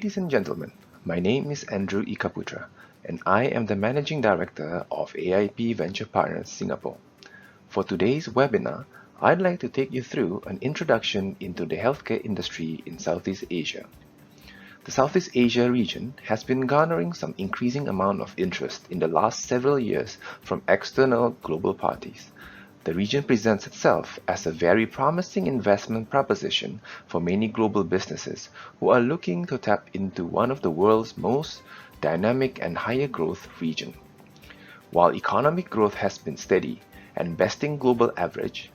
Ladies and gentlemen, my name is Andrew Ekapura, and I am the Managing Director of AIP Venture Partners Singapore. For today's webinar, I'd like to take you through an introduction into the healthcare industry in Southeast Asia. The Southeast Asia region has been garnering some increasing amount of interest in the last several years from external global parties. The region presents itself as a very promising investment proposition for many global businesses who are looking to tap into one of the world's most dynamic and higher growth region. While economic growth has been steady and besting global average,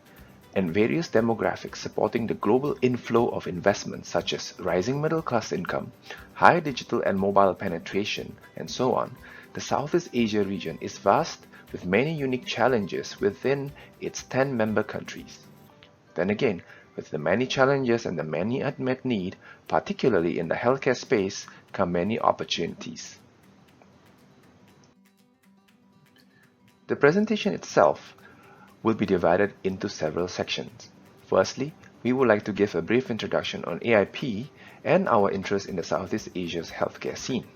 and various demographics supporting the global inflow of investments such as rising middle class income, high digital and mobile penetration, and so on, the Southeast Asia region is vast with many unique challenges within its 10 member countries. Then again, with the many challenges and the many unmet need, particularly in the healthcare space, come many opportunities. The presentation itself will be divided into several sections. Firstly, we would like to give a brief introduction on AIP and our interest in the Southeast Asia's healthcare scene.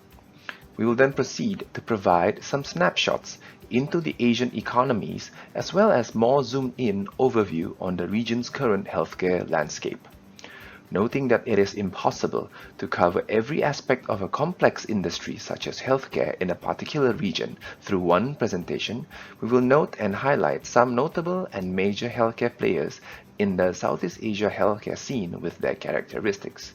We will then proceed to provide some snapshots into the Asian economies as well as more zoomed-in overview on the region's current healthcare landscape. Noting that it is impossible to cover every aspect of a complex industry such as healthcare in a particular region through one presentation, we will note and highlight some notable and major healthcare players in the Southeast Asia healthcare scene with their characteristics.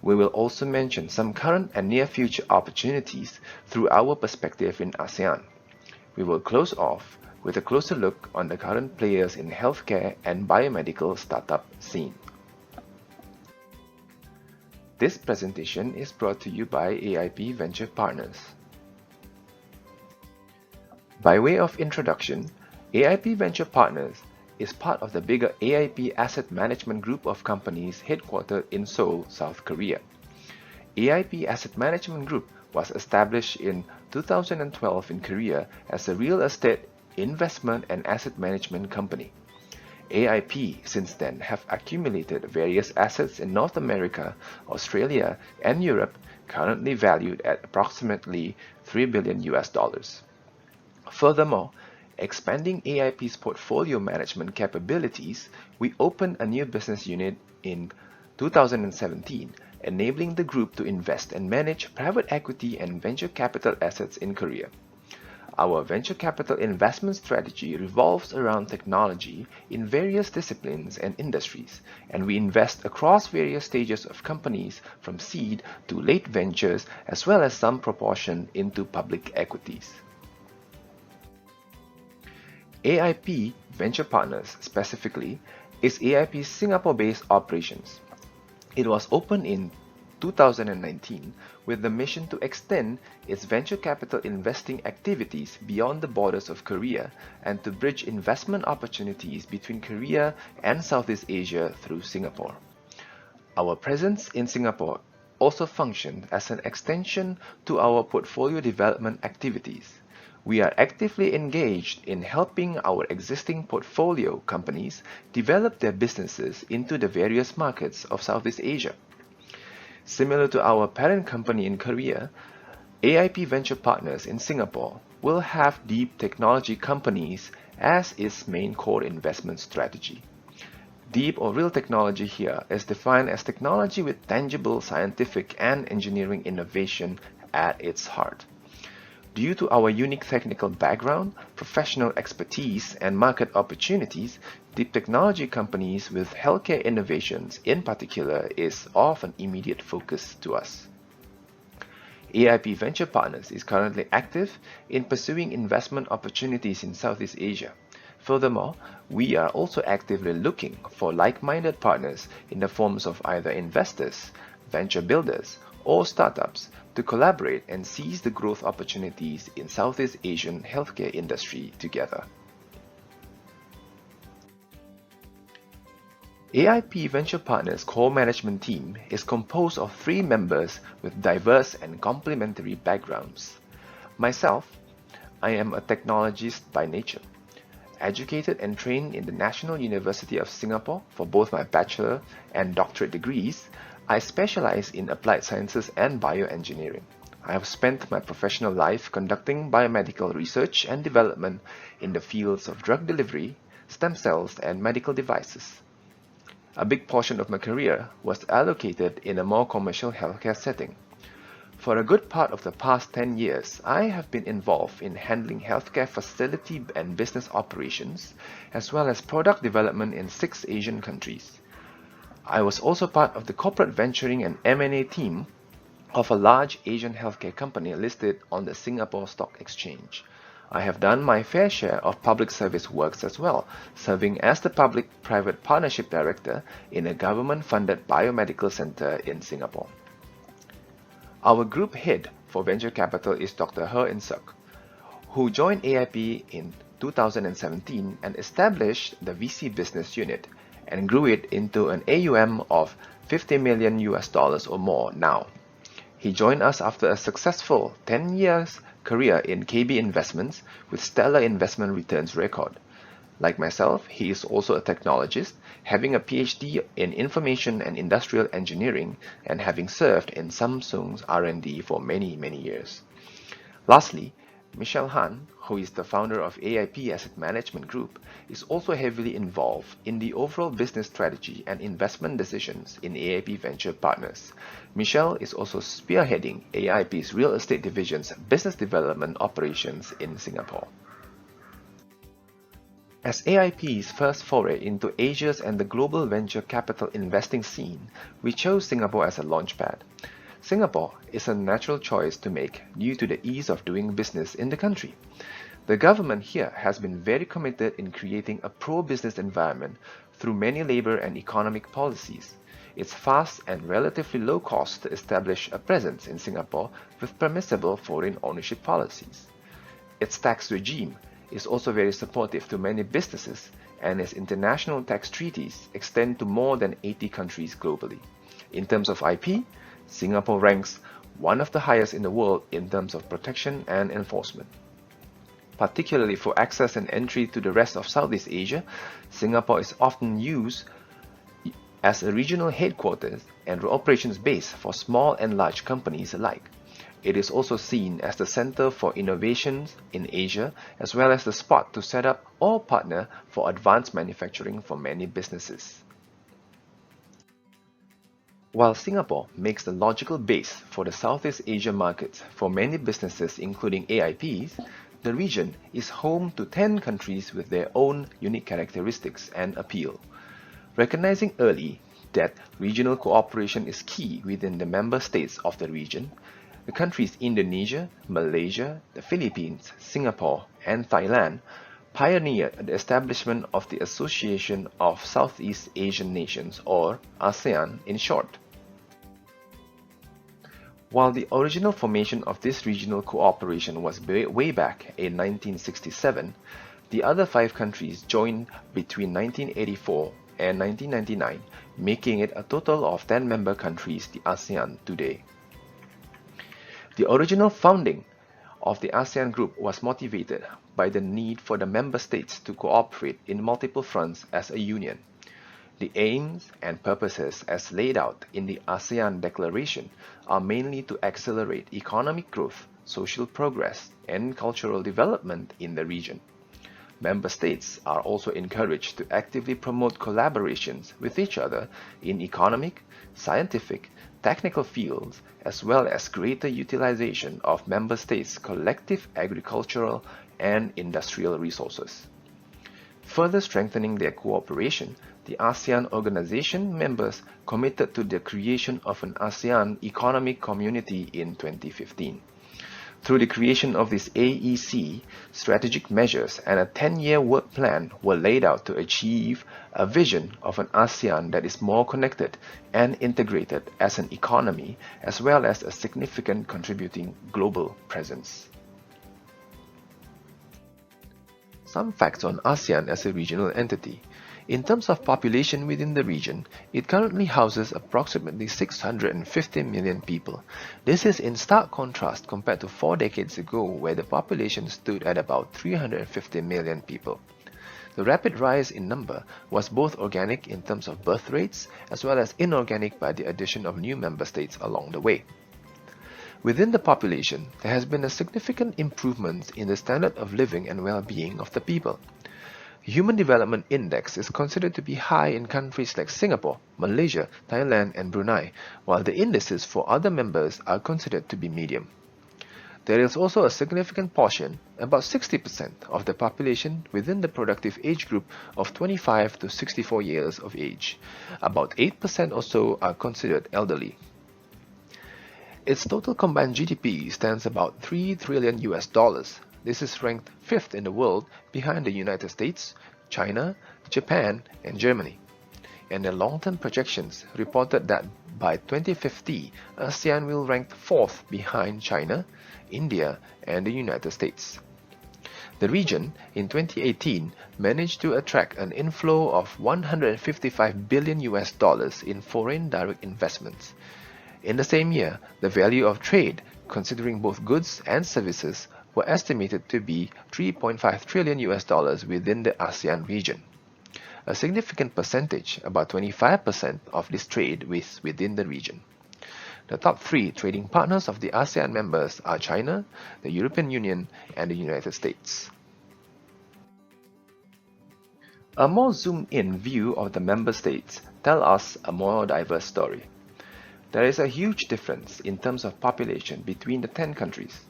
We will also mention some current and near future opportunities through our perspective in ASEAN. We will close off with a closer look on the current players in healthcare and biomedical startup scene. This presentation is brought to you by AIP Venture Partners. By way of introduction, AIP Venture Partners is part of the bigger AIP Asset Management group of companies headquartered in Seoul, South Korea. AIP Asset Management Group was established in 2012 in Korea as a real estate, investment and asset management company. AIP since then have accumulated various assets in North America, Australia, and Europe, currently valued at approximately $3 billion. Furthermore, expanding AIP's portfolio management capabilities, we opened a new business unit in 2017, enabling the group to invest and manage private equity and venture capital assets in Korea. Our venture capital investment strategy revolves around technology in various disciplines and industries, and we invest across various stages of companies from seed to late ventures as well as some proportion into public equities. AIP Venture Partners specifically is AIP's Singapore-based operations. It was opened in 2019 with the mission to extend its venture capital investing activities beyond the borders of Korea and to bridge investment opportunities between Korea and Southeast Asia through Singapore. Our presence in Singapore also functioned as an extension to our portfolio development activities. We are actively engaged in helping our existing portfolio companies develop their businesses into the various markets of Southeast Asia. Similar to our parent company in Korea, AIP Venture Partners in Singapore will have deep technology companies as its main core investment strategy. Deep or real technology here is defined as technology with tangible scientific and engineering innovation at its heart. Due to our unique technical background, professional expertise, and market opportunities, deep technology companies with healthcare innovations in particular is of an immediate focus to us. AIP Venture Partners is currently active in pursuing investment opportunities in Southeast Asia. Furthermore, we are also actively looking for like-minded partners in the forms of either investors, venture builders, or startups to collaborate and seize the growth opportunities in Southeast Asian healthcare industry together. AIP Venture Partners' core management team is composed of 3 members with diverse and complementary backgrounds. Myself, I am a technologist by nature. Educated and trained in the National University of Singapore for both my bachelor and doctorate degrees, I specialize in applied sciences and bioengineering. I have spent my professional life conducting biomedical research and development in the fields of drug delivery, stem cells, and medical devices. A big portion of my career was allocated in a more commercial healthcare setting. For a good part of the past 10 years, I have been involved in handling healthcare facility and business operations, as well as product development in 6 Asian countries. I was also part of the corporate venturing and M&A team of a large Asian healthcare company listed on the Singapore Stock Exchange. I have done my fair share of public service works as well, serving as the Public-Private Partnership Director in a government-funded biomedical center in Singapore. Our group head for venture capital is Dr. He In-suk, who joined AIP in 2017 and established the VC business unit and grew it into an AUM of $50 million or more now. He joined us after a successful 10 years career in KB Investments with stellar investment returns record. Like myself, he is also a technologist, having a PhD in Information and Industrial Engineering and having served in Samsung's R&D for many years. Lastly, Michelle Han, who is the founder of AIP Asset Management Group, is also heavily involved in the overall business strategy and investment decisions in AIP Venture Partners. Michelle is also spearheading AIP's real estate division's business development operations in Singapore. As AIP's first foray into Asia's and the global venture capital investing scene, we chose Singapore as a launchpad. Singapore is a natural choice to make due to the ease of doing business in the country. The government here has been very committed in creating a pro-business environment through many labor and economic policies. It's fast and relatively low cost to establish a presence in Singapore with permissible foreign ownership policies. Its tax regime is also very supportive to many businesses, and its international tax treaties extend to more than 80 countries globally. In terms of IP, Singapore ranks one of the highest in the world in terms of protection and enforcement. Particularly for access and entry to the rest of Southeast Asia, Singapore is often used as a regional headquarters and operations base for small and large companies alike. It is also seen as the center for innovations in Asia, as well as the spot to set up or partner for advanced manufacturing for many businesses. While Singapore makes the logical base for the Southeast Asia markets for many businesses including AIPs, the region is home to 10 countries with their own unique characteristics and appeal. Recognizing early that regional cooperation is key within the member states of the region, the countries Indonesia, Malaysia, the Philippines, Singapore, and Thailand pioneered the establishment of the Association of Southeast Asian Nations, or ASEAN in short. While the original formation of this regional cooperation was way back in 1967, the other 5 countries joined between 1984 and 1999, making it a total of 10 member countries, the ASEAN today. The original founding of the ASEAN group was motivated by the need for the member states to cooperate in multiple fronts as a union. The aims and purposes as laid out in the ASEAN Declaration are mainly to accelerate economic growth, social progress, and cultural development in the region. Member states are also encouraged to actively promote collaborations with each other in economic, scientific, technical fields, as well as greater utilization of member states' collective agricultural and industrial resources. Further strengthening their cooperation, the ASEAN organization members committed to the creation of an ASEAN Economic Community in 2015. Through the creation of this AEC, strategic measures and a 10-year work plan were laid out to achieve a vision of an ASEAN that is more connected and integrated as an economy, as well as a significant contributing global presence. Some facts on ASEAN as a regional entity. In terms of population within the region, it currently houses approximately 650 million people. This is in stark contrast compared to 4 decades ago, where the population stood at about 350 million people. The rapid rise in number was both organic in terms of birth rates as well as inorganic by the addition of new member states along the way. Within the population, there has been a significant improvement in the standard of living and well-being of the people. The Human Development Index is considered to be high in countries like Singapore, Malaysia, Thailand, and Brunei, while the indices for other members are considered to be medium. There is also a significant portion, about 60% of the population within the productive age group of 25 to 64 years of age. About 8% or so are considered elderly. Its total combined GDP stands about $3 trillion. This is ranked 5th in the world behind the United States, China, Japan, and Germany. And the long-term projections reported that by 2050, ASEAN will rank 4th behind China, India, and the United States. The region, in 2018, managed to attract an inflow of $155 billion in foreign direct investments. In the same year, the value of trade, considering both goods and services, were estimated to be $3.5 trillion within the ASEAN region. A significant percentage, about 25% of this trade, is within the region. The top 3 trading partners of the ASEAN members are China, the European Union, and the United States. A more zoomed-in view of the member states tells us a more diverse story. There is a huge difference in terms of population between the 10 countries.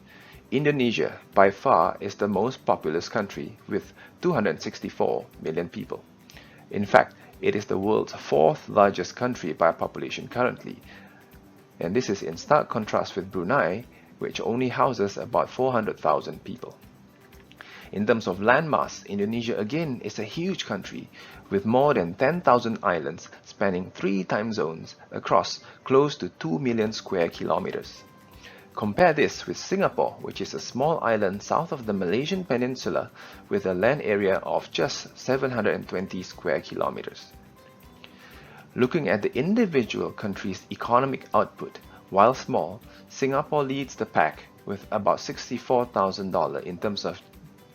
Indonesia, by far, is the most populous country with 264 million people. In fact, it is the world's 4th largest country by population currently, and this is in stark contrast with Brunei, which only houses about 400,000 people. In terms of landmass, Indonesia again is a huge country with more than 10,000 islands spanning 3 time zones across close to 2 million square kilometers. Compare this with Singapore, which is a small island south of the Malaysian peninsula with a land area of just 720 square kilometers. Looking at the individual country's economic output, while small, Singapore leads the pack with about $64,000 in terms of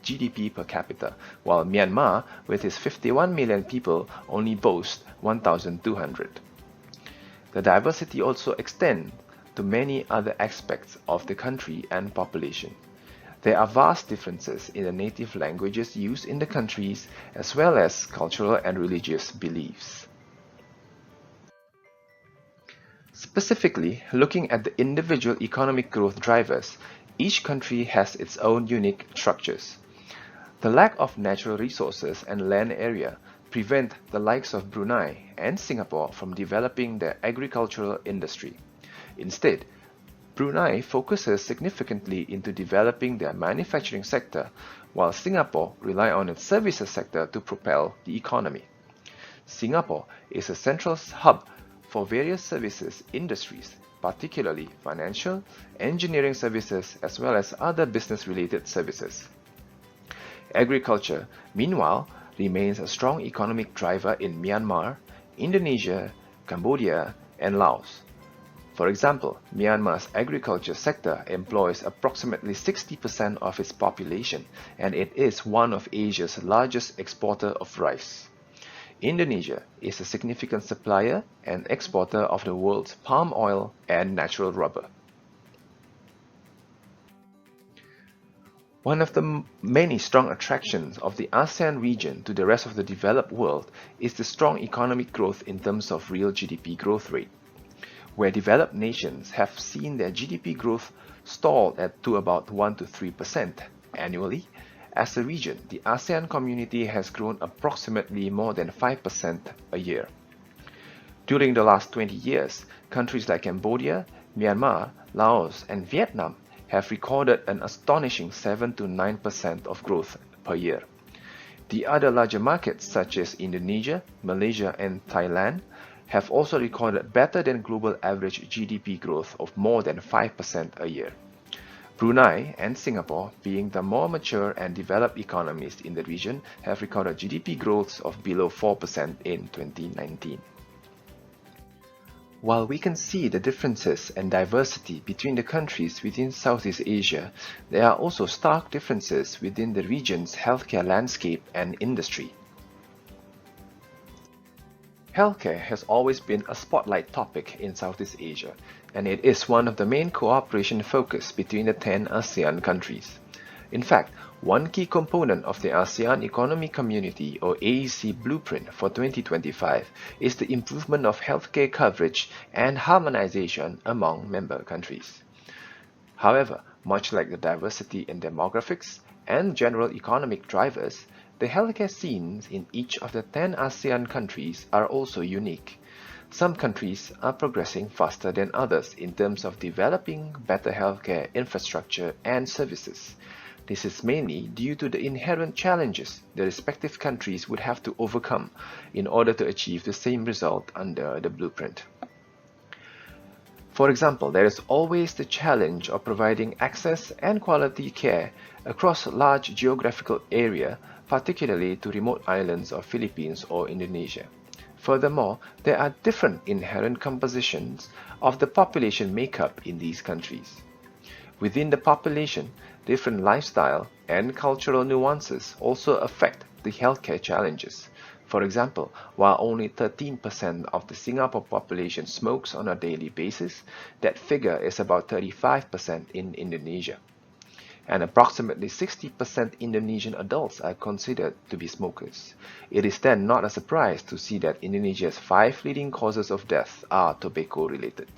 GDP per capita, while Myanmar, with its 51 million people, only boasts 1,200. The diversity also extends to many other aspects of the country and population. There are vast differences in the native languages used in the countries, as well as cultural and religious beliefs. Specifically, looking at the individual economic growth drivers, each country has its own unique structures. The lack of natural resources and land area prevent the likes of Brunei and Singapore from developing their agricultural industry. Instead, Brunei focuses significantly into developing their manufacturing sector, while Singapore relies on its services sector to propel the economy. Singapore is a central hub for various services industries, particularly financial, engineering services, as well as other business-related services. Agriculture, meanwhile, remains a strong economic driver in Myanmar, Indonesia, Cambodia, and Laos. For example, Myanmar's agriculture sector employs approximately 60% of its population, and it is one of Asia's largest exporter of rice. Indonesia is a significant supplier and exporter of the world's palm oil and natural rubber. One of the many strong attractions of the ASEAN region to the rest of the developed world is the strong economic growth in terms of real GDP growth rate, where developed nations have seen their GDP growth stalled to about 1 to 3% annually. As a region, the ASEAN community has grown approximately more than 5% a year. During the last 20 years, countries like Cambodia, Myanmar, Laos, and Vietnam have recorded an astonishing 7 to 9% of growth per year. The other larger markets such as Indonesia, Malaysia, and Thailand have also recorded better than global average GDP growth of more than 5% a year. Brunei and Singapore, being the more mature and developed economies in the region, have recorded GDP growths of below 4% in 2019. While we can see the differences and diversity between the countries within Southeast Asia, there are also stark differences within the region's healthcare landscape and industry. Healthcare has always been a spotlight topic in Southeast Asia, and it is one of the main cooperation focus between the 10 ASEAN countries. In fact, one key component of the ASEAN Economic Community or AEC blueprint for 2025 is the improvement of healthcare coverage and harmonization among member countries. However, much like the diversity in demographics and general economic drivers, the healthcare scenes in each of the 10 ASEAN countries are also unique. Some countries are progressing faster than others in terms of developing better healthcare infrastructure and services. This is mainly due to the inherent challenges the respective countries would have to overcome in order to achieve the same result under the blueprint. For example, there is always the challenge of providing access and quality care across a large geographical area, particularly to remote islands of Philippines or Indonesia. Furthermore, there are different inherent compositions of the population makeup in these countries. Within the population, different lifestyle and cultural nuances also affect the healthcare challenges. For example, while only 13% of the Singapore population smokes on a daily basis, that figure is about 35% in Indonesia. And approximately 60% Indonesian adults are considered to be smokers. It is then not a surprise to see that Indonesia's 5 leading causes of death are tobacco-related.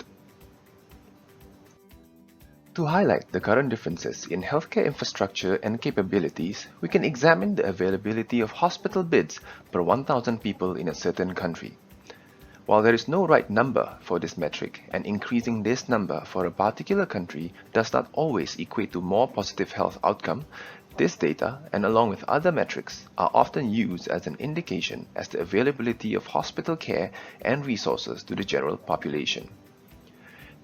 To highlight the current differences in healthcare infrastructure and capabilities, we can examine the availability of hospital beds per 1,000 people in a certain country. While there is no right number for this metric, and increasing this number for a particular country does not always equate to more positive health outcome, this data, and along with other metrics, are often used as an indication as the availability of hospital care and resources to the general population.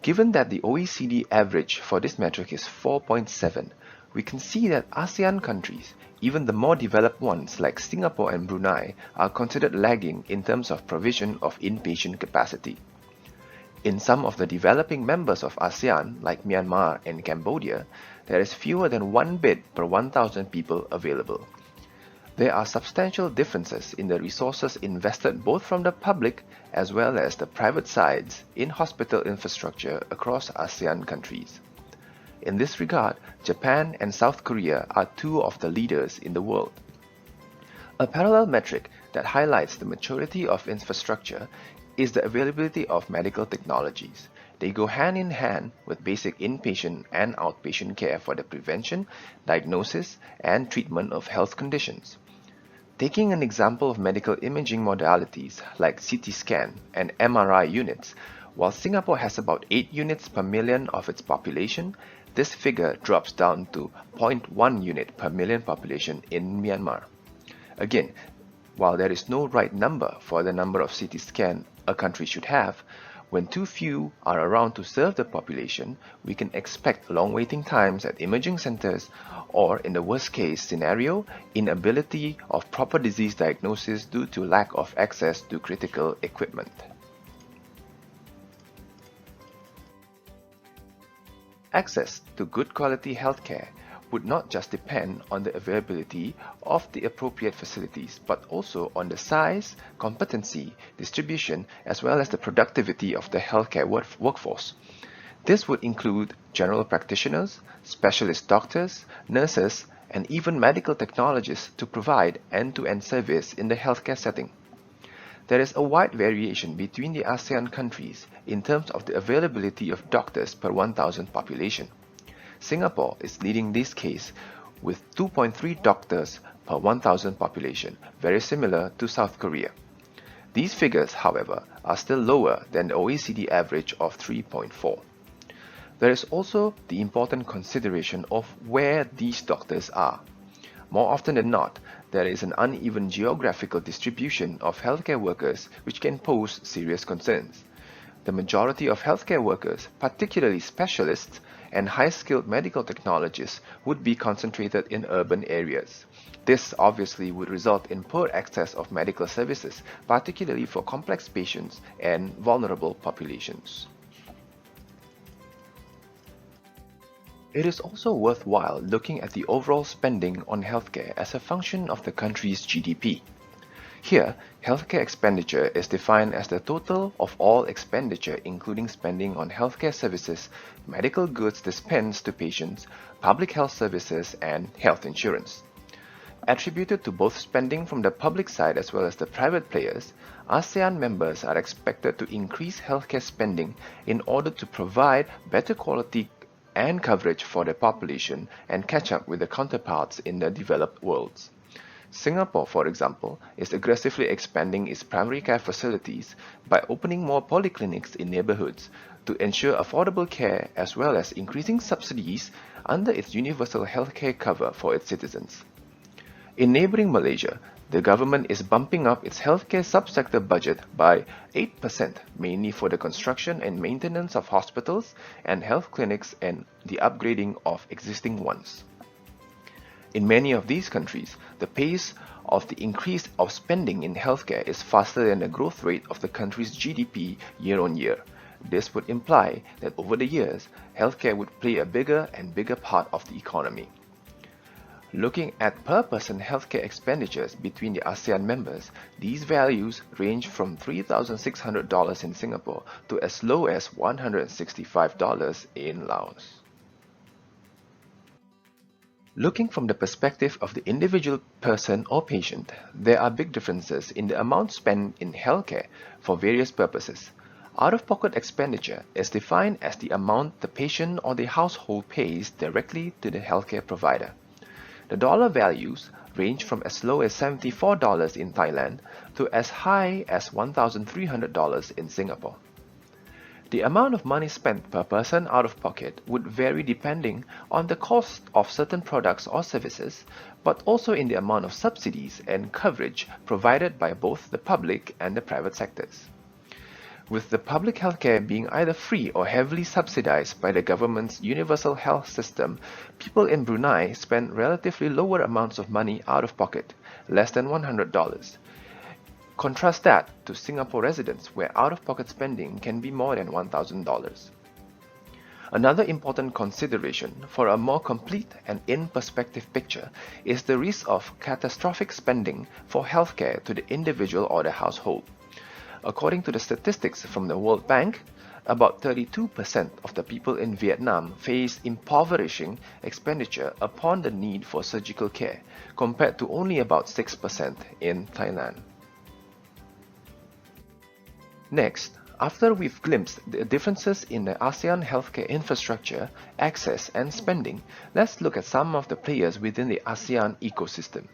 Given that the OECD average for this metric is 4.7, we can see that ASEAN countries, even the more developed ones like Singapore and Brunei, are considered lagging in terms of provision of inpatient capacity. In some of the developing members of ASEAN, like Myanmar and Cambodia, there is fewer than 1 bed per 1,000 people available. There are substantial differences in the resources invested both from the public as well as the private sides in hospital infrastructure across ASEAN countries. In this regard, Japan and South Korea are 2 of the leaders in the world. A parallel metric that highlights the maturity of infrastructure is the availability of medical technologies. They go hand in hand with basic inpatient and outpatient care for the prevention, diagnosis, and treatment of health conditions. Taking an example of medical imaging modalities like CT scan and MRI units, while Singapore has about 8 units per million of its population, this figure drops down to 0.1 unit per million population in Myanmar. Again, while there is no right number for the number of CT scan a country should have, when too few are around to serve the population, we can expect long waiting times at imaging centers or, in the worst case scenario, inability of proper disease diagnosis due to lack of access to critical equipment. Access to good quality healthcare would not just depend on the availability of the appropriate facilities, but also on the size, competency, distribution, as well as the productivity of the healthcare workforce. This would include general practitioners, specialist doctors, nurses, and even medical technologists to provide end-to-end service in the healthcare setting. There is a wide variation between the ASEAN countries in terms of the availability of doctors per 1,000 population. Singapore is leading this case with 2.3 doctors per 1,000 population, very similar to South Korea. These figures, however, are still lower than the OECD average of 3.4. There is also the important consideration of where these doctors are. More often than not, there is an uneven geographical distribution of healthcare workers which can pose serious concerns. The majority of healthcare workers, particularly specialists and high-skilled medical technologists, would be concentrated in urban areas. This obviously would result in poor access of medical services, particularly for complex patients and vulnerable populations. It is also worthwhile looking at the overall spending on healthcare as a function of the country's GDP. Here, healthcare expenditure is defined as the total of all expenditure including spending on healthcare services, medical goods dispensed to patients, public health services, and health insurance. Attributed to both spending from the public side as well as the private players, ASEAN members are expected to increase healthcare spending in order to provide better quality and coverage for their population and catch up with their counterparts in the developed worlds. Singapore, for example, is aggressively expanding its primary care facilities by opening more polyclinics in neighborhoods to ensure affordable care as well as increasing subsidies under its universal healthcare cover for its citizens. In neighboring Malaysia, the government is bumping up its healthcare subsector budget by 8%, mainly for the construction and maintenance of hospitals and health clinics and the upgrading of existing ones. In many of these countries, the pace of the increase of spending in healthcare is faster than the growth rate of the country's GDP year on year. This would imply that over the years, healthcare would play a bigger and bigger part of the economy. Looking at per-person healthcare expenditures between the ASEAN members, these values range from $3,600 in Singapore to as low as $165 in Laos. Looking from the perspective of the individual person or patient, there are big differences in the amount spent in healthcare for various purposes. Out-of-pocket expenditure is defined as the amount the patient or the household pays directly to the healthcare provider. The dollar values range from as low as $74 in Thailand to as high as $1,300 in Singapore. The amount of money spent per person out of pocket would vary depending on the cost of certain products or services, but also in the amount of subsidies and coverage provided by both the public and the private sectors. With the public healthcare being either free or heavily subsidized by the government's universal health system, people in Brunei spend relatively lower amounts of money out of pocket, less than $100. Contrast that to Singapore residents where out-of-pocket spending can be more than $1,000. Another important consideration for a more complete and in-perspective picture is the risk of catastrophic spending for healthcare to the individual or the household. According to the statistics from the World Bank, about 32% of the people in Vietnam face impoverishing expenditure upon the need for surgical care, compared to only about 6% in Thailand. Next, after we've glimpsed the differences in the ASEAN healthcare infrastructure, access, and spending, let's look at some of the players within the ASEAN ecosystem.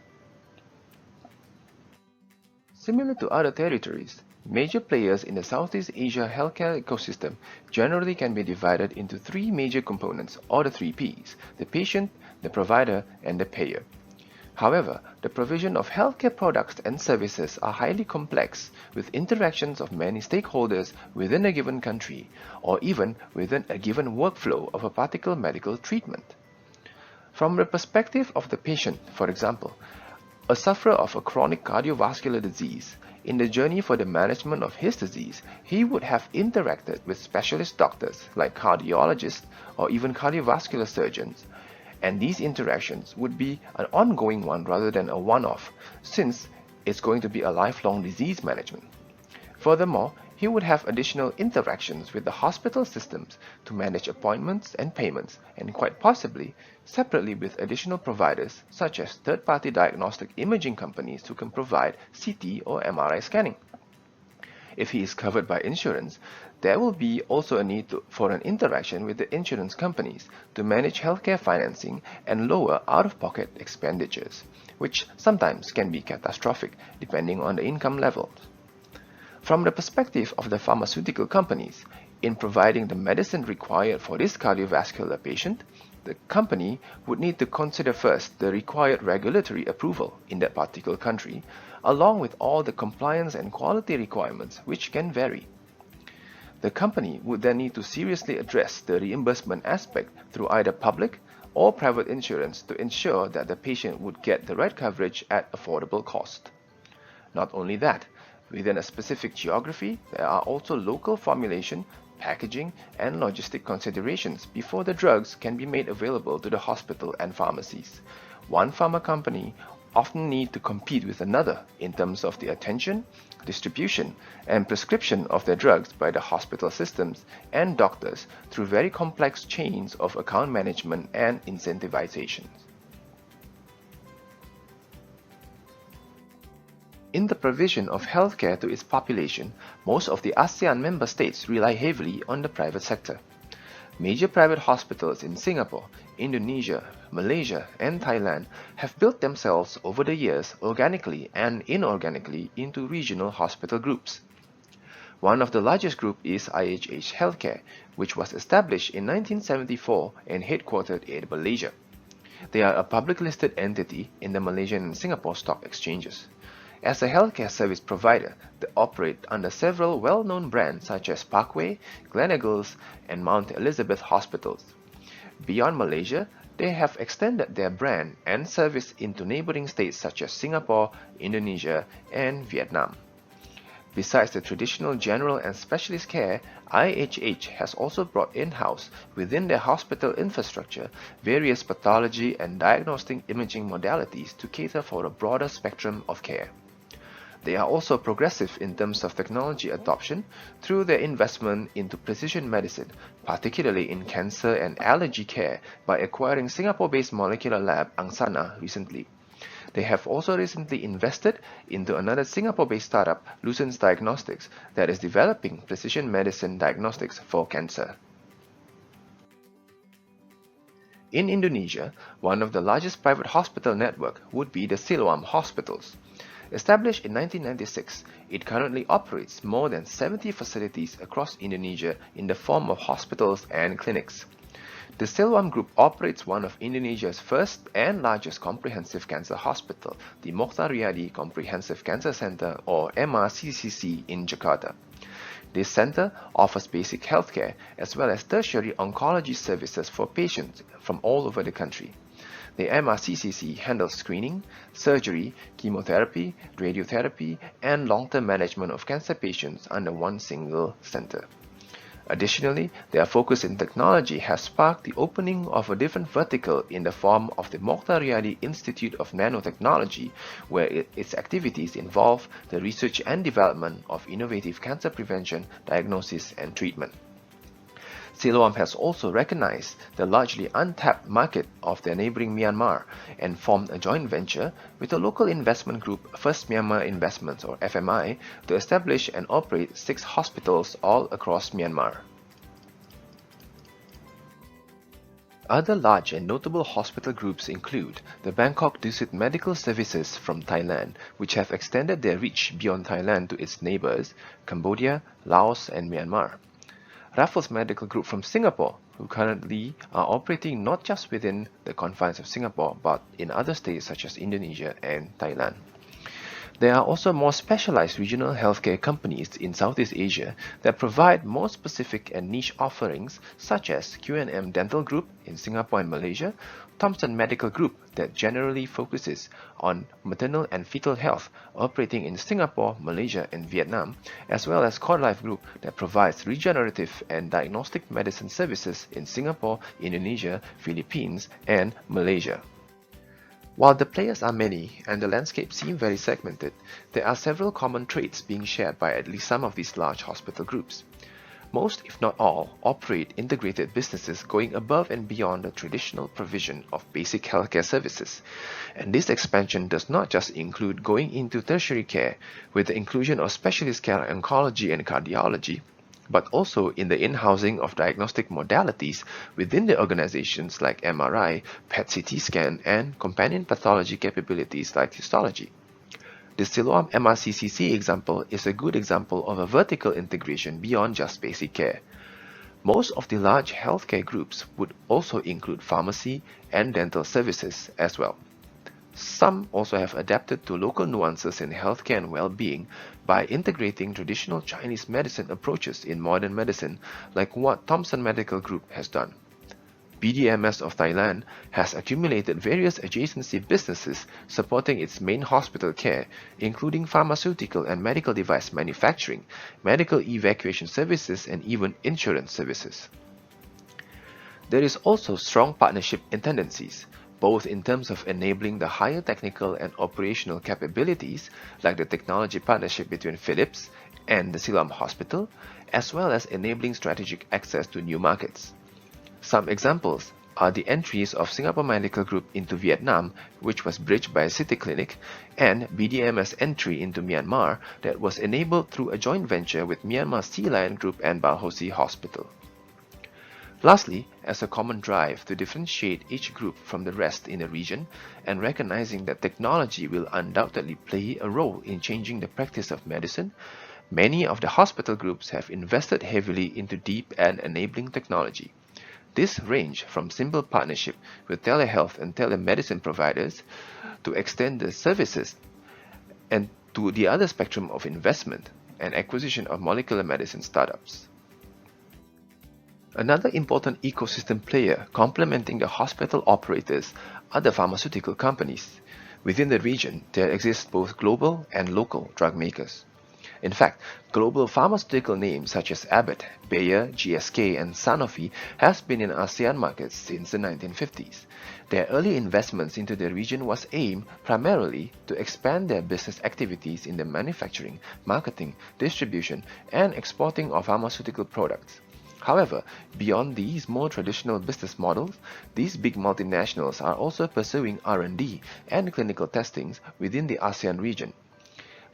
Similar to other territories, major players in the Southeast Asia healthcare ecosystem generally can be divided into three major components, or the three Ps: the patient, the provider, and the payer. However, the provision of healthcare products and services are highly complex, with interactions of many stakeholders within a given country, or even within a given workflow of a particular medical treatment. From the perspective of the patient, for example, a sufferer of a chronic cardiovascular disease, in the journey for the management of his disease, he would have interacted with specialist doctors like cardiologists or even cardiovascular surgeons, and these interactions would be an ongoing one rather than a one-off, since it's going to be a lifelong disease management. Furthermore, he would have additional interactions with the hospital systems to manage appointments and payments, and quite possibly separately with additional providers such as third-party diagnostic imaging companies who can provide CT or MRI scanning. If he is covered by insurance, there will be also a need for an interaction with the insurance companies to manage healthcare financing and lower out-of-pocket expenditures, which sometimes can be catastrophic depending on the income levels. From the perspective of the pharmaceutical companies, in providing the medicine required for this cardiovascular patient, the company would need to consider first the required regulatory approval in that particular country, along with all the compliance and quality requirements, which can vary. The company would then need to seriously address the reimbursement aspect through either public or private insurance to ensure that the patient would get the right coverage at affordable cost. Not only that, within a specific geography, there are also local formulation, packaging, and logistic considerations before the drugs can be made available to the hospital and pharmacies. One pharma company often need to compete with another in terms of the attention, distribution, and prescription of their drugs by the hospital systems and doctors through very complex chains of account management and incentivization. In the provision of healthcare to its population, most of the ASEAN member states rely heavily on the private sector. Major private hospitals in Singapore, Indonesia, Malaysia, and Thailand have built themselves over the years organically and inorganically into regional hospital groups. One of the largest groups is IHH Healthcare, which was established in 1974 and headquartered in Malaysia. They are a public listed entity in the Malaysian and Singapore stock exchanges. As a healthcare service provider, they operate under several well-known brands such as Parkway, Gleneagles, and Mount Elizabeth Hospitals. Beyond Malaysia, they have extended their brand and service into neighboring states such as Singapore, Indonesia, and Vietnam. Besides the traditional general and specialist care, IHH has also brought in-house, within their hospital infrastructure, various pathology and diagnostic imaging modalities to cater for a broader spectrum of care. They are also progressive in terms of technology adoption through their investment into precision medicine, particularly in cancer and allergy care, by acquiring Singapore-based molecular lab Angsana recently. They have also recently invested into another Singapore-based startup, Lucence Diagnostics, that is developing precision medicine diagnostics for cancer. In Indonesia, one of the largest private hospital network would be the Siloam Hospitals. Established in 1996, it currently operates more than 70 facilities across Indonesia in the form of hospitals and clinics. The Siloam Group operates one of Indonesia's first and largest comprehensive cancer hospital, the Mokhtar Riyadi Comprehensive Cancer Center, or MRCCC, in Jakarta. This center offers basic healthcare as well as tertiary oncology services for patients from all over the country. The MRCCC handles screening, surgery, chemotherapy, radiotherapy, and long-term management of cancer patients under one single center. Additionally, their focus in technology has sparked the opening of a different vertical in the form of the Mokhtar Riyadi Institute of Nanotechnology, where its activities involve the research and development of innovative cancer prevention, diagnosis, and treatment. Siloam has also recognized the largely untapped market of their neighboring Myanmar and formed a joint venture with the local investment group First Myanmar Investments, or FMI, to establish and operate 6 hospitals all across Myanmar. Other large and notable hospital groups include the Bangkok Dusit Medical Services from Thailand, which have extended their reach beyond Thailand to its neighbors, Cambodia, Laos, and Myanmar. Raffles Medical Group from Singapore, who currently are operating not just within the confines of Singapore, but in other states such as Indonesia and Thailand. There are also more specialized regional healthcare companies in Southeast Asia that provide more specific and niche offerings, such as Q&M Dental Group in Singapore and Malaysia, Thomson Medical Group that generally focuses on maternal and fetal health, operating in Singapore, Malaysia, and Vietnam, as well as CordLife Group that provides regenerative and diagnostic medicine services in Singapore, Indonesia, Philippines, and Malaysia. While the players are many and the landscape seems very segmented, there are several common traits being shared by at least some of these large hospital groups. Most, if not all, operate integrated businesses going above and beyond the traditional provision of basic healthcare services. And this expansion does not just include going into tertiary care with the inclusion of specialist care like oncology and cardiology, but also in the in-housing of diagnostic modalities within the organizations like MRI, PET-CT scan, and companion pathology capabilities like histology. The Siloam MRCCC example is a good example of a vertical integration beyond just basic care. Most of the large healthcare groups would also include pharmacy and dental services as well. Some also have adapted to local nuances in healthcare and well-being by integrating traditional Chinese medicine approaches in modern medicine, like what Thomson Medical Group has done. BDMS of Thailand has accumulated various adjacency businesses supporting its main hospital care, including pharmaceutical and medical device manufacturing, medical evacuation services, and even insurance services. There is also strong partnership in tendencies. both in terms of enabling the higher technical and operational capabilities, like the technology partnership between Philips and the Siloam Hospital, as well as enabling strategic access to new markets. Some examples are the entries of Singapore Medical Group into Vietnam, which was bridged by a city clinic, and BDM's entry into Myanmar that was enabled through a joint venture with Myanmar Sea Lion Group and Balhosi Hospital. Lastly, as a common drive to differentiate each group from the rest in the region, and recognizing that technology will undoubtedly play a role in changing the practice of medicine, many of the hospital groups have invested heavily into deep and enabling technology. This range from simple partnership with telehealth and telemedicine providers to extend the services and to the other spectrum of investment and acquisition of molecular medicine startups. Another important ecosystem player complementing the hospital operators are the pharmaceutical companies. Within the region, there exist both global and local drug makers. In fact, global pharmaceutical names such as Abbott, Bayer, GSK, and Sanofi have been in ASEAN markets since the 1950s. Their early investments into the region was aimed primarily to expand their business activities in the manufacturing, marketing, distribution, and exporting of pharmaceutical products. However, beyond these more traditional business models, these big multinationals are also pursuing R&D and clinical testings within the ASEAN region.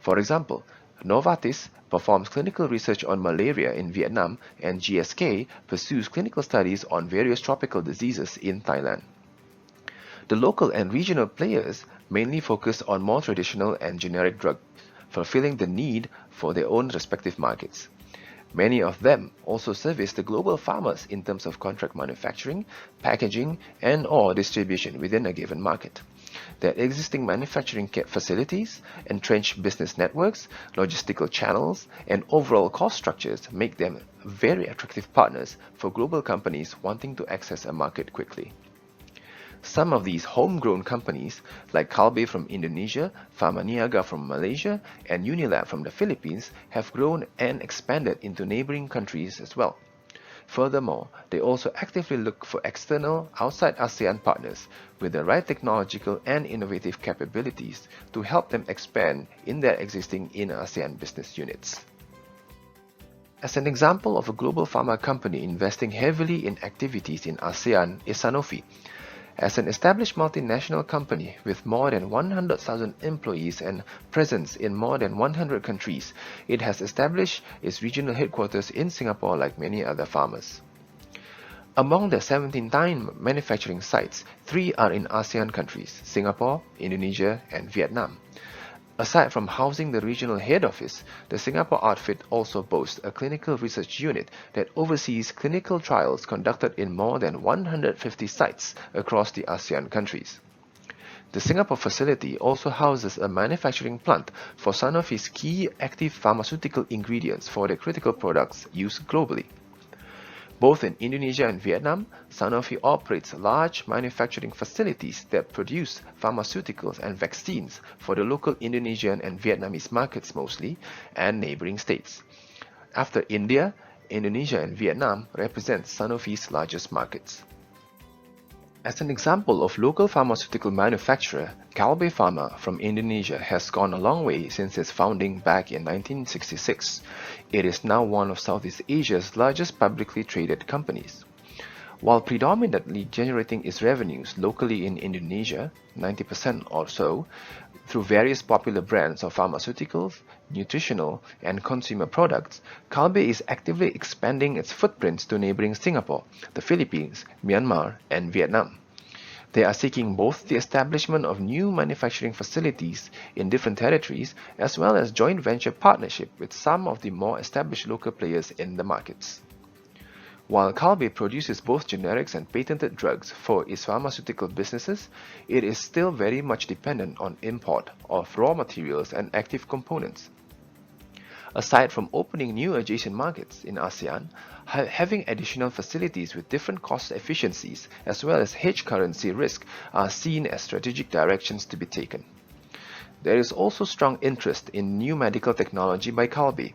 For example, Novartis performs clinical research on malaria in Vietnam, and GSK pursues clinical studies on various tropical diseases in Thailand. The local and regional players mainly focus on more traditional and generic drugs, fulfilling the need for their own respective markets. Many of them also service the global pharmas in terms of contract manufacturing, packaging, and/or distribution within a given market. Their existing manufacturing facilities, entrenched business networks, logistical channels, and overall cost structures make them very attractive partners for global companies wanting to access a market quickly. Some of these homegrown companies, like Kalbe from Indonesia, Pharmaniaga from Malaysia, and Unilab from the Philippines, have grown and expanded into neighboring countries as well. Furthermore, they also actively look for external, outside ASEAN partners with the right technological and innovative capabilities to help them expand in their existing in-ASEAN business units. As an example of a global pharma company investing heavily in activities in ASEAN is Sanofi. As an established multinational company with more than 100,000 employees and presence in more than 100 countries, it has established its regional headquarters in Singapore like many other pharmas. Among the 17 manufacturing sites, 3 are in ASEAN countries: Singapore, Indonesia, and Vietnam. Aside from housing the regional head office, the Singapore outfit also boasts a clinical research unit that oversees clinical trials conducted in more than 150 sites across the ASEAN countries. The Singapore facility also houses a manufacturing plant for Sanofi's key active pharmaceutical ingredients for their critical products used globally. Both in Indonesia and Vietnam, Sanofi operates large manufacturing facilities that produce pharmaceuticals and vaccines for the local Indonesian and Vietnamese markets mostly, and neighboring states. After India, Indonesia and Vietnam represent Sanofi's largest markets. As an example of local pharmaceutical manufacturer, Kalbe Pharma from Indonesia has gone a long way since its founding back in 1966. It is now one of Southeast Asia's largest publicly traded companies. While predominantly generating its revenues locally in Indonesia, 90% or so, through various popular brands of pharmaceuticals, nutritional, and consumer products, Kalbe is actively expanding its footprints to neighboring Singapore, the Philippines, Myanmar, and Vietnam. They are seeking both the establishment of new manufacturing facilities in different territories, as well as joint venture partnership with some of the more established local players in the markets. While Kalbe produces both generics and patented drugs for its pharmaceutical businesses, it is still very much dependent on import of raw materials and active components. Aside from opening new adjacent markets in ASEAN, having additional facilities with different cost efficiencies as well as hedge currency risk are seen as strategic directions to be taken. There is also strong interest in new medical technology by Kalbe.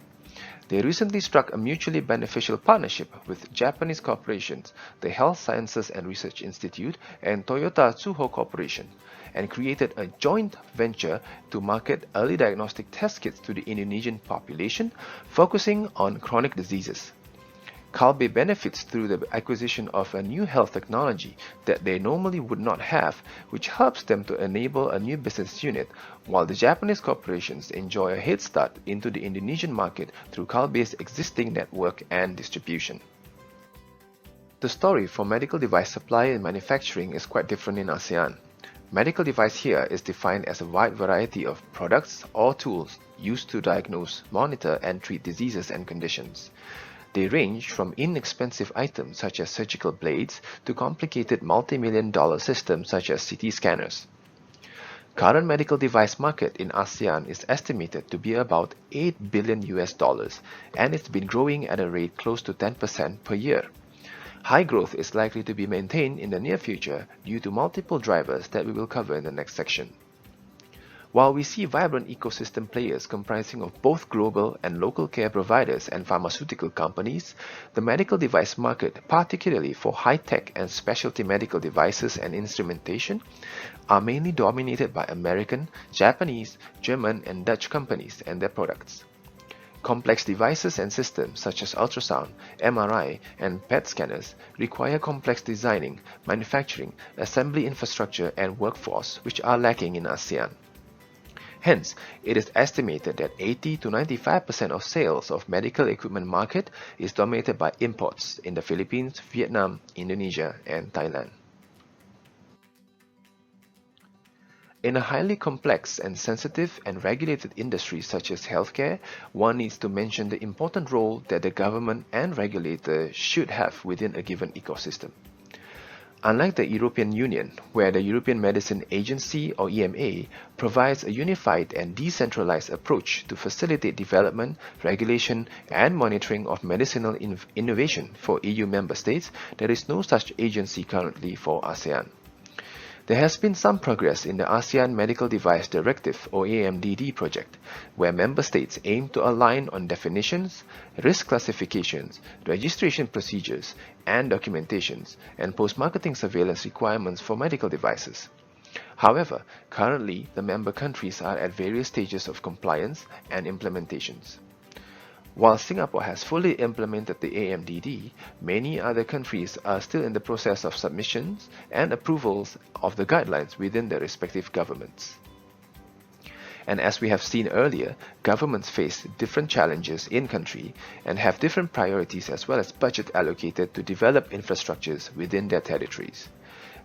They recently struck a mutually beneficial partnership with Japanese corporations, the Health Sciences and Research Institute and Toyota Tsuho Corporation, and created a joint venture to market early diagnostic test kits to the Indonesian population, focusing on chronic diseases. Kalbe benefits through the acquisition of a new health technology that they normally would not have, which helps them to enable a new business unit, while the Japanese corporations enjoy a head start into the Indonesian market through Kalbe's existing network and distribution. The story for medical device supply and manufacturing is quite different in ASEAN. Medical device here is defined as a wide variety of products or tools used to diagnose, monitor, and treat diseases and conditions. They range from inexpensive items such as surgical blades to complicated multi-million-dollar systems such as CT scanners. Current medical device market in ASEAN is estimated to be about $8 billion and it's been growing at a rate close to 10% per year. High growth is likely to be maintained in the near future due to multiple drivers that we will cover in the next section. While we see vibrant ecosystem players comprising of both global and local care providers and pharmaceutical companies, the medical device market, particularly for high-tech and specialty medical devices and instrumentation, are mainly dominated by American, Japanese, German, and Dutch companies and their products. Complex devices and systems such as ultrasound, MRI, and PET scanners require complex designing, manufacturing, assembly infrastructure, and workforce, which are lacking in ASEAN. Hence, it is estimated that 80 to 95% of sales of medical equipment market is dominated by imports in the Philippines, Vietnam, Indonesia, and Thailand. In a highly complex and sensitive and regulated industry such as healthcare, one needs to mention the important role that the government and regulator should have within a given ecosystem. Unlike the European Union, where the European Medicine Agency or EMA provides a unified and decentralized approach to facilitate development, regulation, and monitoring of medicinal innovation for EU member states, there is no such agency currently for ASEAN. There has been some progress in the ASEAN Medical Device Directive or AMDD project, where member states aim to align on definitions, risk classifications, registration procedures, and documentations, and post-marketing surveillance requirements for medical devices. However, currently the member countries are at various stages of compliance and implementations. While Singapore has fully implemented the AMDD, many other countries are still in the process of submissions and approvals of the guidelines within their respective governments. And as we have seen earlier, governments face different challenges in country and have different priorities as well as budget allocated to develop infrastructures within their territories.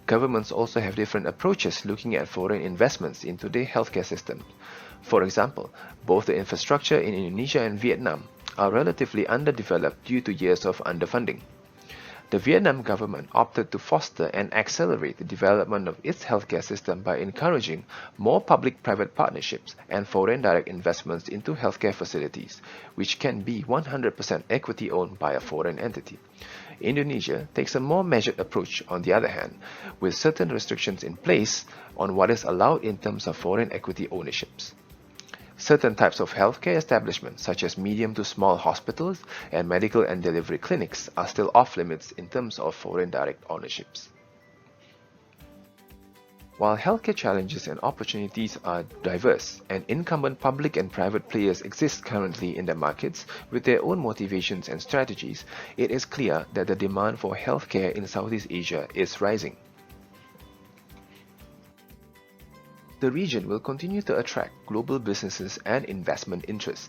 Governments also have different approaches looking at foreign investments into their healthcare system. For example, both the infrastructure in Indonesia and Vietnam are relatively underdeveloped due to years of underfunding. The Vietnam government opted to foster and accelerate the development of its healthcare system by encouraging more public-private partnerships and foreign direct investments into healthcare facilities, which can be 100% equity owned by a foreign entity. Indonesia takes a more measured approach, on the other hand, with certain restrictions in place on what is allowed in terms of foreign equity ownerships. Certain types of healthcare establishments, such as medium to small hospitals and medical and delivery clinics, are still off-limits in terms of foreign direct ownerships. While healthcare challenges and opportunities are diverse, and incumbent public and private players exist currently in the markets with their own motivations and strategies, it is clear that the demand for healthcare in Southeast Asia is rising. The region will continue to attract global businesses and investment interests.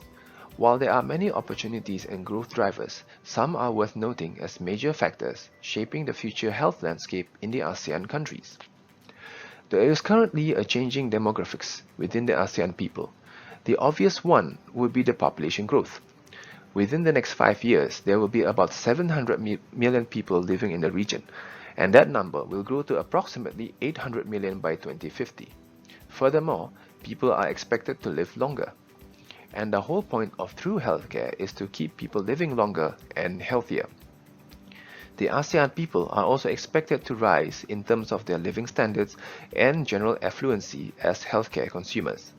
While there are many opportunities and growth drivers, some are worth noting as major factors shaping the future health landscape in the ASEAN countries. There is currently a changing demographics within the ASEAN people. The obvious one would be the population growth. Within the next 5 years, there will be about 700 million people living in the region, and that number will grow to approximately 800 million by 2050. Furthermore, people are expected to live longer. And the whole point of true healthcare is to keep people living longer and healthier. The ASEAN people are also expected to rise in terms of their living standards and general affluency as healthcare consumers.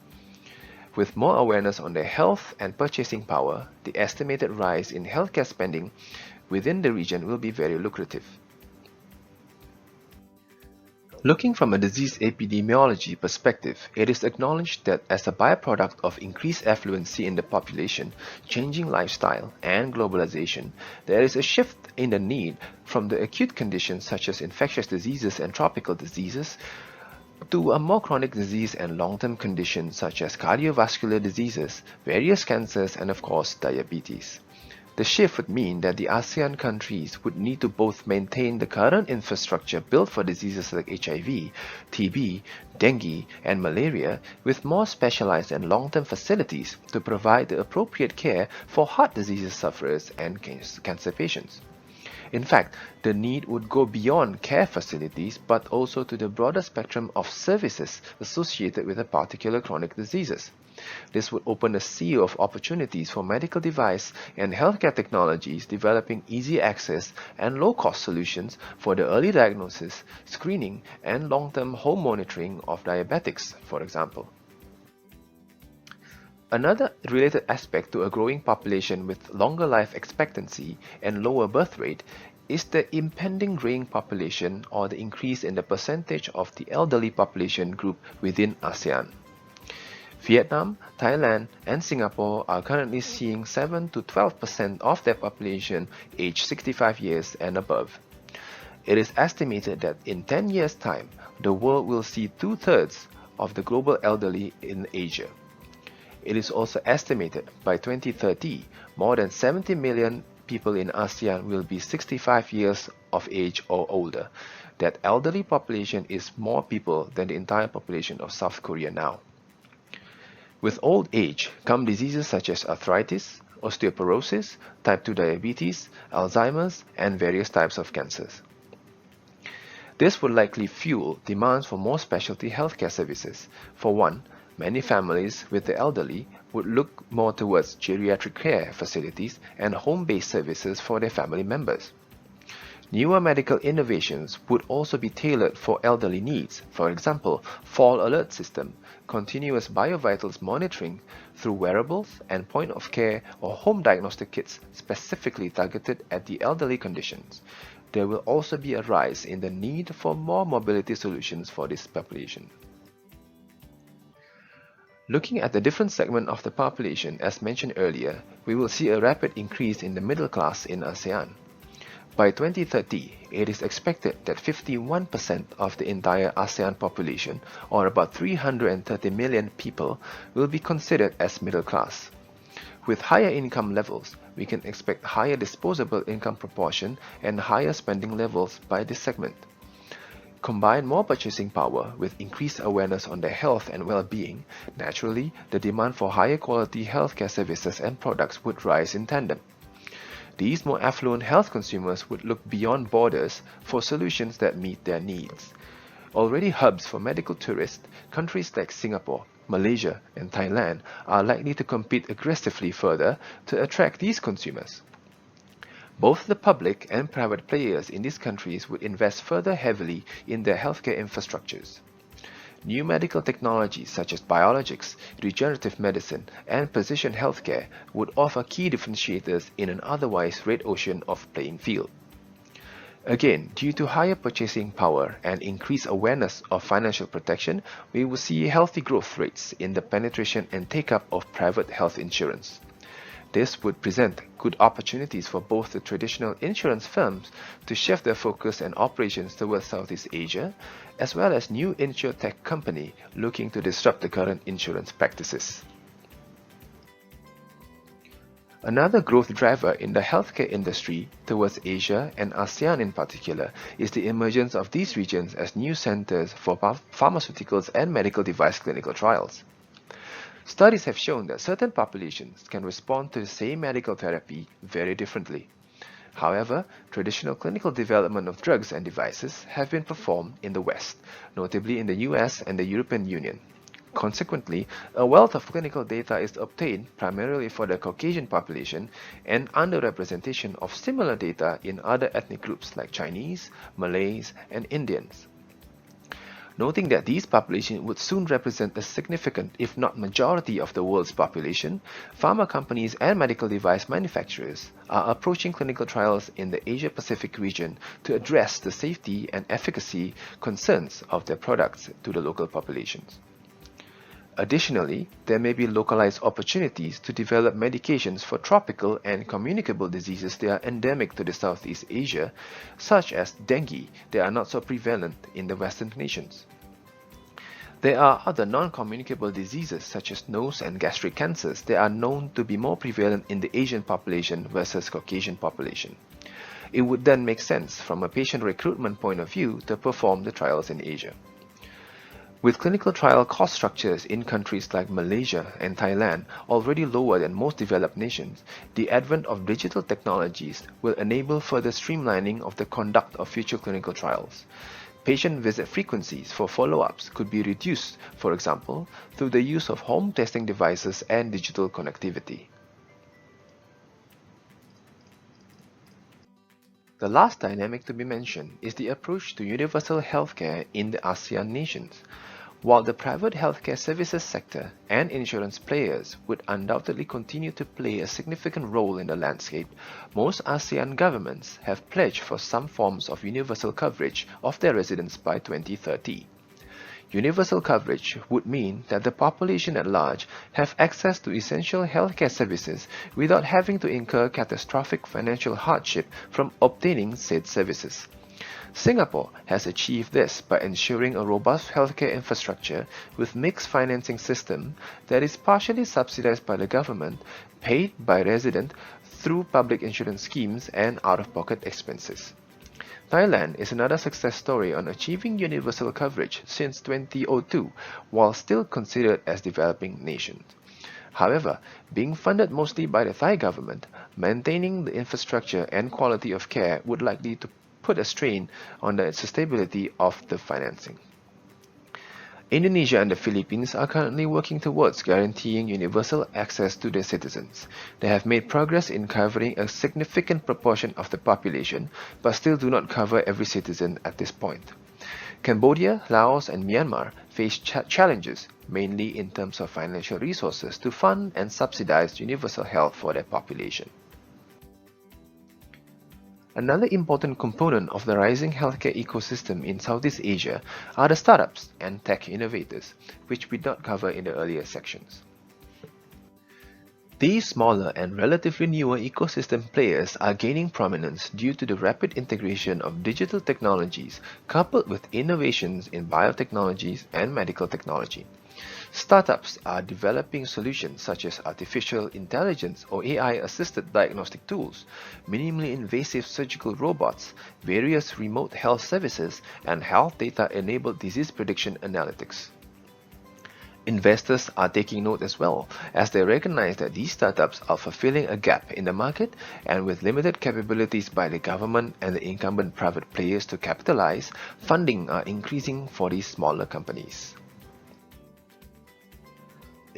With more awareness on their health and purchasing power, the estimated rise in healthcare spending within the region will be very lucrative. Looking from a disease epidemiology perspective, it is acknowledged that as a byproduct of increased affluency in the population, changing lifestyle, and globalization, there is a shift in the need from the acute conditions such as infectious diseases and tropical diseases to a more chronic disease and long-term conditions such as cardiovascular diseases, various cancers, and of course diabetes. The shift would mean that the ASEAN countries would need to both maintain the current infrastructure built for diseases like HIV, TB, dengue, and malaria with more specialized and long-term facilities to provide the appropriate care for heart disease sufferers and cancer patients. In fact, the need would go beyond care facilities but also to the broader spectrum of services associated with a particular chronic diseases. This would open a sea of opportunities for medical device and healthcare technologies developing easy access and low-cost solutions for the early diagnosis, screening, and long-term home monitoring of diabetics, for example. Another related aspect to a growing population with longer life expectancy and lower birth rate is the impending graying population or the increase in the percentage of the elderly population group within ASEAN. Vietnam, Thailand, and Singapore are currently seeing 7 to 12% of their population aged 65 years and above. It is estimated that in 10 years' time, the world will see 2/3 of the global elderly in Asia. It is also estimated by 2030, more than 70 million people in ASEAN will be 65 years of age or older. That elderly population is more people than the entire population of South Korea now. With old age come diseases such as arthritis, osteoporosis, type 2 diabetes, Alzheimer's, and various types of cancers. This would likely fuel demands for more specialty healthcare services. For one, many families with the elderly would look more towards geriatric care facilities and home-based services for their family members. Newer medical innovations would also be tailored for elderly needs, for example, fall alert system, continuous biovitals monitoring through wearables and point-of-care or home diagnostic kits specifically targeted at the elderly conditions. There will also be a rise in the need for more mobility solutions for this population. Looking at the different segment of the population as mentioned earlier, we will see a rapid increase in the middle class in ASEAN. By 2030, it is expected that 51% of the entire ASEAN population, or about 330 million people, will be considered as middle class. With higher income levels, we can expect higher disposable income proportion and higher spending levels by this segment. Combine more purchasing power with increased awareness on their health and well-being, naturally, the demand for higher quality healthcare services and products would rise in tandem. These more affluent health consumers would look beyond borders for solutions that meet their needs. Already hubs for medical tourists, countries like Singapore, Malaysia, and Thailand are likely to compete aggressively further to attract these consumers. Both the public and private players in these countries would invest further heavily in their healthcare infrastructures. New medical technologies such as biologics, regenerative medicine, and precision healthcare would offer key differentiators in an otherwise red ocean of playing field. Again, due to higher purchasing power and increased awareness of financial protection, we will see healthy growth rates in the penetration and take-up of private health insurance. This would present good opportunities for both the traditional insurance firms to shift their focus and operations towards Southeast Asia, as well as new insurtech company looking to disrupt the current insurance practices. Another growth driver in the healthcare industry towards Asia and ASEAN in particular is the emergence of these regions as new centers for pharmaceuticals and medical device clinical trials. Studies have shown that certain populations can respond to the same medical therapy very differently. However, traditional clinical development of drugs and devices have been performed in the West, notably in the US and the European Union. Consequently, a wealth of clinical data is obtained primarily for the Caucasian population and underrepresentation of similar data in other ethnic groups like Chinese, Malays, and Indians. Noting that these populations would soon represent a significant, if not majority, of the world's population, pharma companies and medical device manufacturers are approaching clinical trials in the Asia-Pacific region to address the safety and efficacy concerns of their products to the local populations. Additionally, there may be localized opportunities to develop medications for tropical and communicable diseases that are endemic to the Southeast Asia, such as dengue, that are not so prevalent in the Western nations. There are other non-communicable diseases such as nose and gastric cancers that are known to be more prevalent in the Asian population versus Caucasian population. It would then make sense from a patient recruitment point of view to perform the trials in Asia. With clinical trial cost structures in countries like Malaysia and Thailand already lower than most developed nations, the advent of digital technologies will enable further streamlining of the conduct of future clinical trials. Patient visit frequencies for follow-ups could be reduced, for example, through the use of home testing devices and digital connectivity. The last dynamic to be mentioned is the approach to universal healthcare in the ASEAN nations. While the private healthcare services sector and insurance players would undoubtedly continue to play a significant role in the landscape, most ASEAN governments have pledged for some forms of universal coverage of their residents by 2030. Universal coverage would mean that the population at large have access to essential healthcare services without having to incur catastrophic financial hardship from obtaining said services. Singapore has achieved this by ensuring a robust healthcare infrastructure with mixed financing system that is partially subsidized by the government, paid by residents through public insurance schemes and out-of-pocket expenses. Thailand is another success story on achieving universal coverage since 2002, while still considered as developing nations. However, being funded mostly by the Thai government, maintaining the infrastructure and quality of care would likely to put a strain on the sustainability of the financing. Indonesia and the Philippines are currently working towards guaranteeing universal access to their citizens. They have made progress in covering a significant proportion of the population, but still do not cover every citizen at this point. Cambodia, Laos, and Myanmar face challenges, mainly in terms of financial resources to fund and subsidize universal health for their population. Another important component of the rising healthcare ecosystem in Southeast Asia are the startups and tech innovators, which we did not cover in the earlier sections. These smaller and relatively newer ecosystem players are gaining prominence due to the rapid integration of digital technologies coupled with innovations in biotechnologies and medical technology. Startups are developing solutions such as artificial intelligence or AI-assisted diagnostic tools, minimally invasive surgical robots, various remote health services, and health data-enabled disease prediction analytics. Investors are taking note as well, as they recognize that these startups are fulfilling a gap in the market, and with limited capabilities by the government and the incumbent private players to capitalize, funding are increasing for these smaller companies.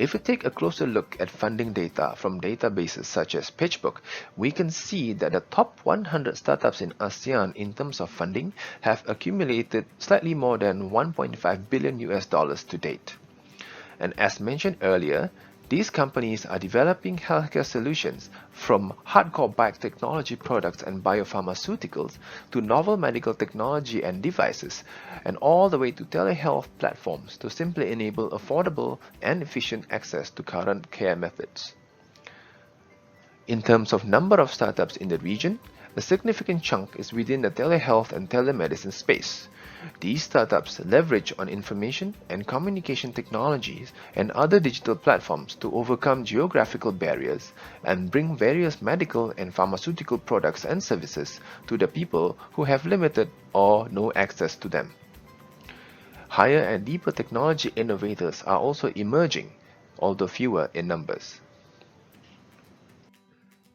If we take a closer look at funding data from databases such as PitchBook, we can see that the top 100 startups in ASEAN in terms of funding have accumulated slightly more than $1.5 billion to date. And as mentioned earlier, these companies are developing healthcare solutions from hardcore biotechnology products and biopharmaceuticals to novel medical technology and devices, and all the way to telehealth platforms to simply enable affordable and efficient access to current care methods. In terms of number of startups in the region, a significant chunk is within the telehealth and telemedicine space. These startups leverage on information and communication technologies and other digital platforms to overcome geographical barriers and bring various medical and pharmaceutical products and services to the people who have limited or no access to them. Higher and deeper technology innovators are also emerging, although fewer in numbers.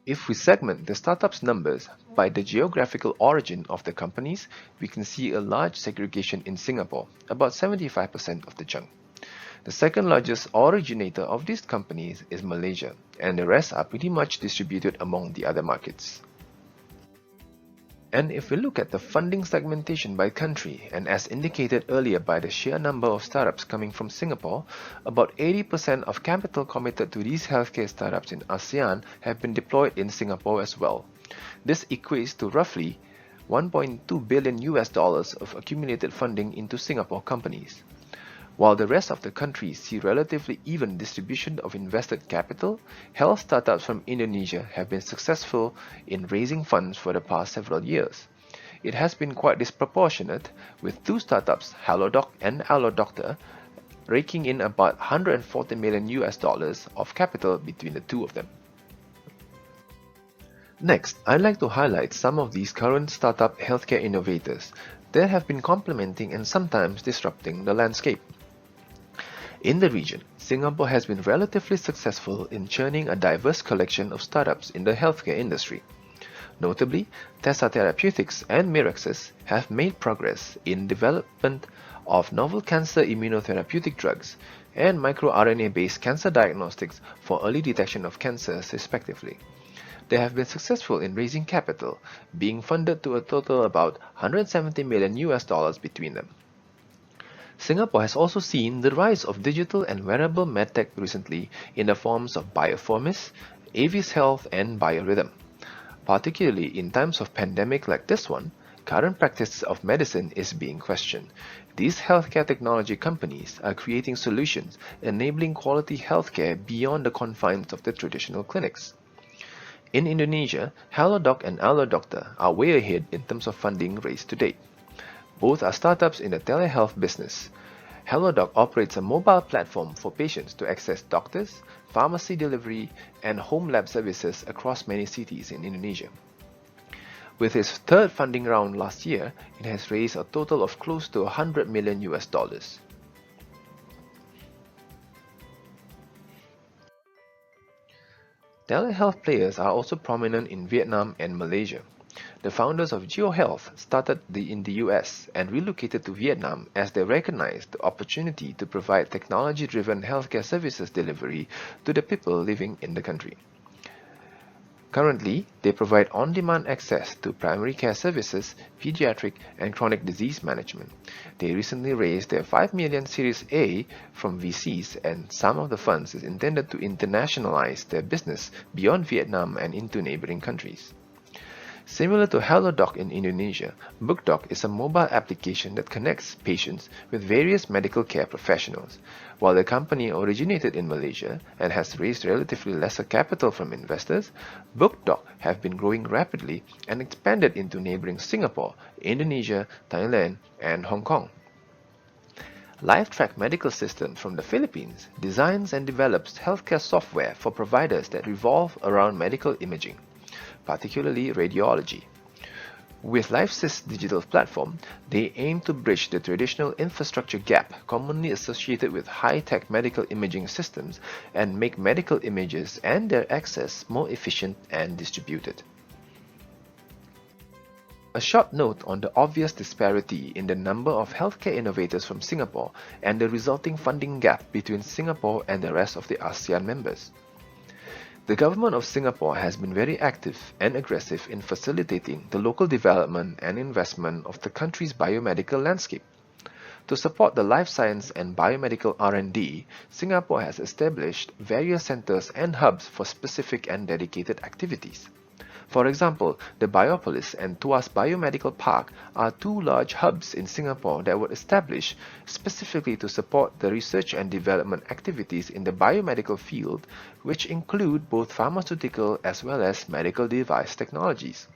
If we segment the startups' numbers by the geographical origin of the companies, we can see a large segregation in Singapore, about 75% of the chunk. The second largest originator of these companies is Malaysia, and the rest are pretty much distributed among the other markets. And if we look at the funding segmentation by country, and as indicated earlier by the sheer number of startups coming from Singapore, about 80% of capital committed to these healthcare startups in ASEAN have been deployed in Singapore as well. This equates to roughly 1.2 billion US dollars of accumulated funding into Singapore companies. While the rest of the countries see relatively even distribution of invested capital, health startups from Indonesia have been successful in raising funds for the past several years. It has been quite disproportionate, with two startups, HelloDoc and AlloDoctor, raking in about 140 million US dollars of capital between the two of them. Next, I'd like to highlight some of these current startup healthcare innovators that have been complementing and sometimes disrupting the landscape. In the region, Singapore has been relatively successful in churning a diverse collection of startups in the healthcare industry. Notably, Tessa Therapeutics and Miraxis have made progress in development of novel cancer immunotherapeutic drugs and microRNA-based cancer diagnostics for early detection of cancers, respectively. They have been successful in raising capital, being funded to a total about 170 million US dollars between them. Singapore has also seen the rise of digital and wearable medtech recently in the forms of Bioformis, Avis Health, and Biorhythm. Particularly in times of pandemic like this one, current practice of medicine is being questioned. These healthcare technology companies are creating solutions enabling quality healthcare beyond the confines of the traditional clinics. In Indonesia, HelloDoc and AlloDoctor are way ahead in terms of funding raised to date. Both are startups in the telehealth business. HelloDoc operates a mobile platform for patients to access doctors, pharmacy delivery, and home lab services across many cities in Indonesia. With its third funding round last year, it has raised a total of close to 100 million US dollars. Telehealth players are also prominent in Vietnam and Malaysia. The founders of GeoHealth started in the US and relocated to Vietnam as they recognized the opportunity to provide technology-driven healthcare services delivery to the people living in the country. Currently, they provide on-demand access to primary care services, pediatric, and chronic disease management. They recently raised their 5 million Series A from VCs, and some of the funds is intended to internationalize their business beyond Vietnam and into neighboring countries. Similar to HelloDoc in Indonesia, BookDoc is a mobile application that connects patients with various medical care professionals. While the company originated in Malaysia and has raised relatively lesser capital from investors, BookDoc have been growing rapidly and expanded into neighboring Singapore, Indonesia, Thailand, and Hong Kong. LifeTrack Medical Systems from the Philippines designs and develops healthcare software for providers that revolve around medical imaging, particularly radiology. With LifeSys digital platform, they aim to bridge the traditional infrastructure gap commonly associated with high-tech medical imaging systems and make medical images and their access more efficient and distributed. A short note on the obvious disparity in the number of healthcare innovators from Singapore and the resulting funding gap between Singapore and the rest of the ASEAN members. The government of Singapore has been very active and aggressive in facilitating the local development and investment of the country's biomedical landscape. To support the life science and biomedical R&D, Singapore has established various centers and hubs for specific and dedicated activities. For example, the Biopolis and Tuas Biomedical Park are two large hubs in Singapore that were established specifically to support the research and development activities in the biomedical field, which include both pharmaceutical as well as medical device technologies.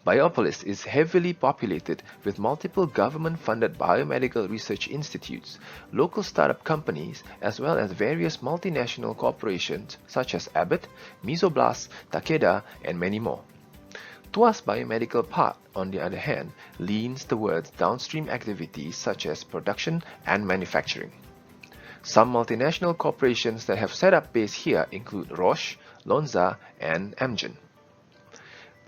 Biopolis is heavily populated with multiple government-funded biomedical research institutes, local startup companies, as well as various multinational corporations such as Abbott, Mesoblast, Takeda, and many more. Tuas Biomedical Park, on the other hand, leans towards downstream activities such as production and manufacturing. Some multinational corporations that have set up base here include Roche, Lonza, and Amgen.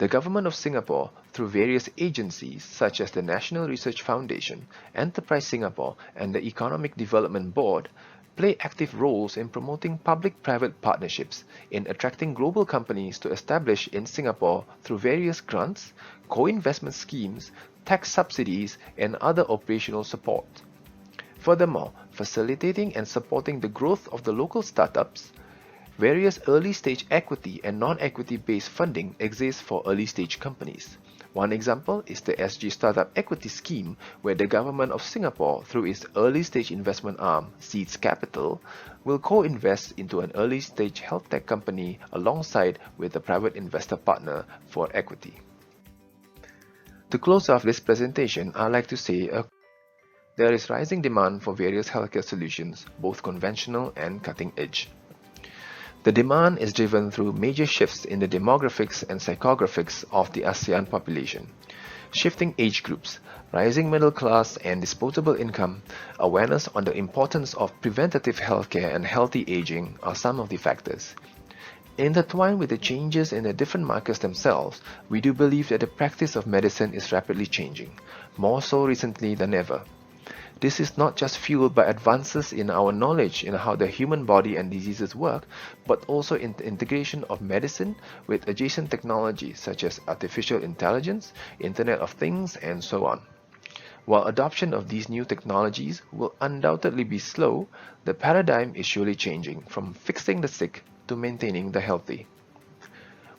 The government of Singapore, through various agencies such as the National Research Foundation, Enterprise Singapore, and the Economic Development Board, play active roles in promoting public-private partnerships in attracting global companies to establish in Singapore through various grants, co-investment schemes, tax subsidies, and other operational support. Furthermore, facilitating and supporting the growth of the local startups, various early-stage equity and non-equity based funding exists for early-stage companies. One example is the SG Startup Equity Scheme, where the Government of Singapore, through its early-stage investment arm, Seeds Capital, will co-invest into an early-stage health tech company alongside with a private investor partner for equity. To close off this presentation, I'd like to say there is rising demand for various healthcare solutions, both conventional and cutting-edge. The demand is driven through major shifts in the demographics and psychographics of the ASEAN population. Shifting age groups, rising middle class and disposable income, awareness on the importance of preventative healthcare and healthy aging are some of the factors. Intertwined with the changes in the different markets themselves, we do believe that the practice of medicine is rapidly changing, more so recently than ever. This is not just fueled by advances in our knowledge in how the human body and diseases work, but also in the integration of medicine with adjacent technologies such as artificial intelligence, Internet of Things, and so on. While adoption of these new technologies will undoubtedly be slow, the paradigm is surely changing from fixing the sick to maintaining the healthy.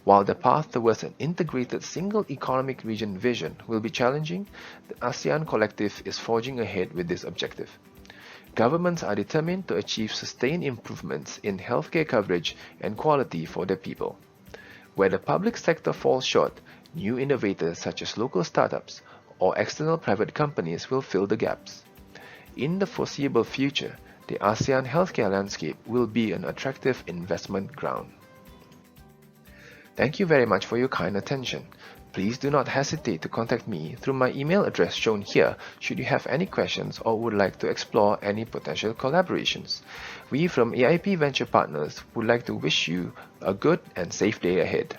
While the path towards an integrated single economic region vision will be challenging, the ASEAN Collective is forging ahead with this objective. Governments are determined to achieve sustained improvements in healthcare coverage and quality for their people. Where the public sector falls short, new innovators such as local startups or external private companies will fill the gaps. In the foreseeable future, the ASEAN healthcare landscape will be an attractive investment ground. Thank you very much for your kind attention. Please do not hesitate to contact me through my email address shown here should you have any questions or would like to explore any potential collaborations. We from AIP Venture Partners would like to wish you a good and safe day ahead.